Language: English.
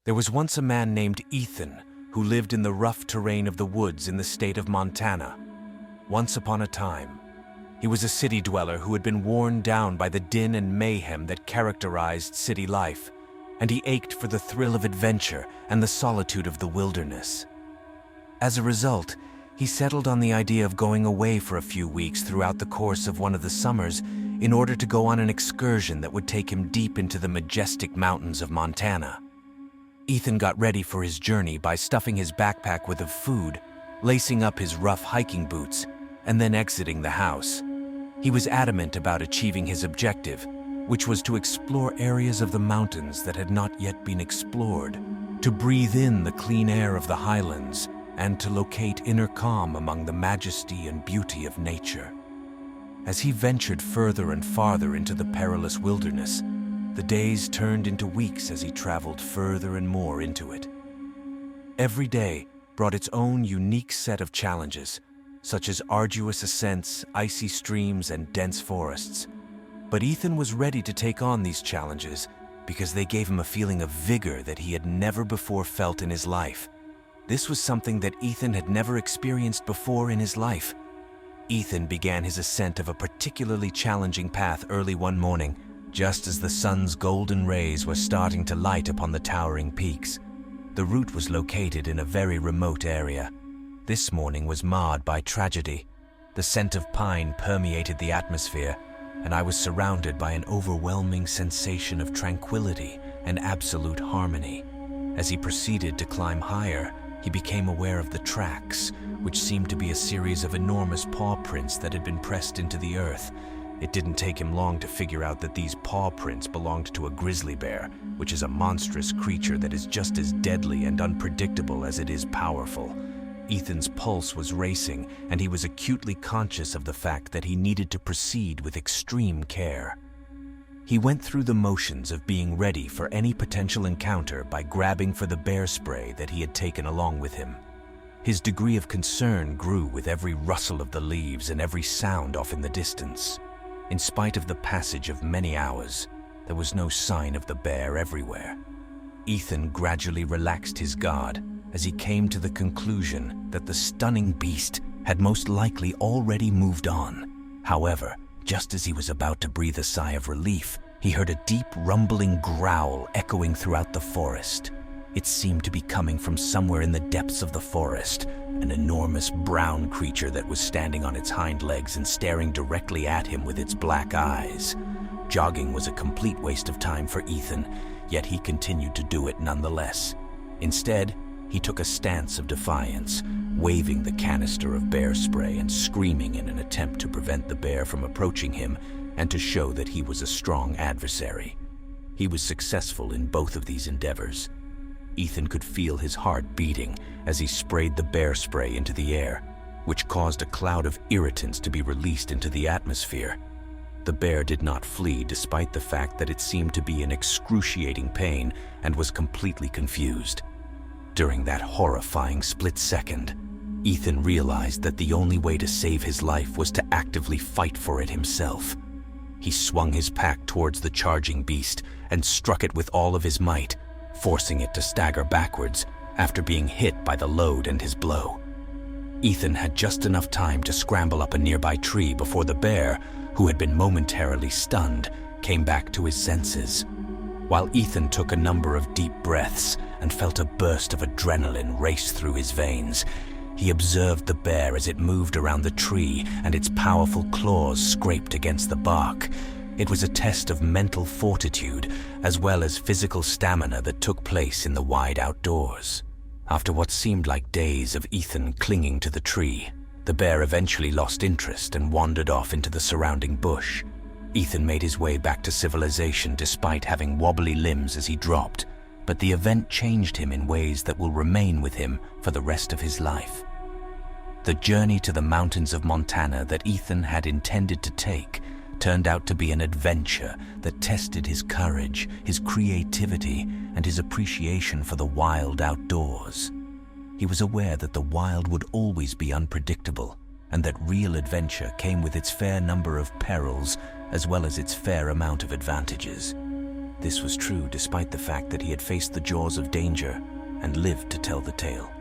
There was once a man named Ethan who lived in the rough terrain of the woods in the state of Montana. Once upon a time, he was a city dweller who had been worn down by the din and mayhem that characterized city life, and he ached for the thrill of adventure and the solitude of the wilderness. As a result, he settled on the idea of going away for a few weeks throughout the course of one of the summers in order to go on an excursion that would take him deep into the majestic mountains of Montana. Ethan got ready for his journey by stuffing his backpack with food, lacing up his rough hiking boots, and then exiting the house. He was adamant about achieving his objective, which was to explore areas of the mountains that had not yet been explored, to breathe in the clean air of the highlands, and to locate inner calm among the majesty and beauty of nature. As he ventured further and farther into the perilous wilderness, the days turned into weeks as he traveled further and more into it. Every day brought its own unique set of challenges, such as arduous ascents, icy streams, and dense forests. But Ethan was ready to take on these challenges because they gave him a feeling of vigor that he had never before felt in his life. This was something that Ethan had never experienced before in his life. Ethan began his ascent of a particularly challenging path early one morning, just as the sun's golden rays were starting to light upon the towering peaks. The route was located in a very remote area. This morning was marred by tragedy. The scent of pine permeated the atmosphere, and I was surrounded by an overwhelming sensation of tranquility and absolute harmony. As he proceeded to climb higher, he became aware of the tracks, which seemed to be a series of enormous paw prints that had been pressed into the earth. It didn't take him long to figure out that these paw prints belonged to a grizzly bear, which is a monstrous creature that is just as deadly and unpredictable as it is powerful. Ethan's pulse was racing, and he was acutely conscious of the fact that he needed to proceed with extreme care. He went through the motions of being ready for any potential encounter by grabbing for the bear spray that he had taken along with him. His degree of concern grew with every rustle of the leaves and every sound off in the distance. In spite of the passage of many hours, there was no sign of the bear everywhere. Ethan gradually relaxed his guard as he came to the conclusion that the stunning beast had most likely already moved on. However, just as he was about to breathe a sigh of relief, he heard a deep rumbling growl echoing throughout the forest. It seemed to be coming from somewhere in the depths of the forest, an enormous brown creature that was standing on its hind legs and staring directly at him with its black eyes. Jogging was a complete waste of time for Ethan, yet he continued to do it nonetheless. Instead, he took a stance of defiance, waving the canister of bear spray and screaming in an attempt to prevent the bear from approaching him and to show that he was a strong adversary. He was successful in both of these endeavors. Ethan could feel his heart beating as he sprayed the bear spray into the air, which caused a cloud of irritants to be released into the atmosphere. The bear did not flee despite the fact that it seemed to be in excruciating pain and was completely confused. During that horrifying split second, Ethan realized that the only way to save his life was to actively fight for it himself. He swung his pack towards the charging beast and struck it with all of his might, forcing it to stagger backwards after being hit by the load and his blow. Ethan had just enough time to scramble up a nearby tree before the bear, who had been momentarily stunned, came back to his senses. While Ethan took a number of deep breaths and felt a burst of adrenaline race through his veins, he observed the bear as it moved around the tree and its powerful claws scraped against the bark. It was a test of mental fortitude as well as physical stamina that took place in the wide outdoors. After what seemed like days of Ethan clinging to the tree, the bear eventually lost interest and wandered off into the surrounding bush. Ethan made his way back to civilization despite having wobbly limbs as he dropped, but the event changed him in ways that will remain with him for the rest of his life. The journey to the mountains of Montana that Ethan had intended to take turned out to be an adventure that tested his courage, his creativity, and his appreciation for the wild outdoors. He was aware that the wild would always be unpredictable, and that real adventure came with its fair number of perils as well as its fair amount of advantages. This was true despite the fact that he had faced the jaws of danger and lived to tell the tale.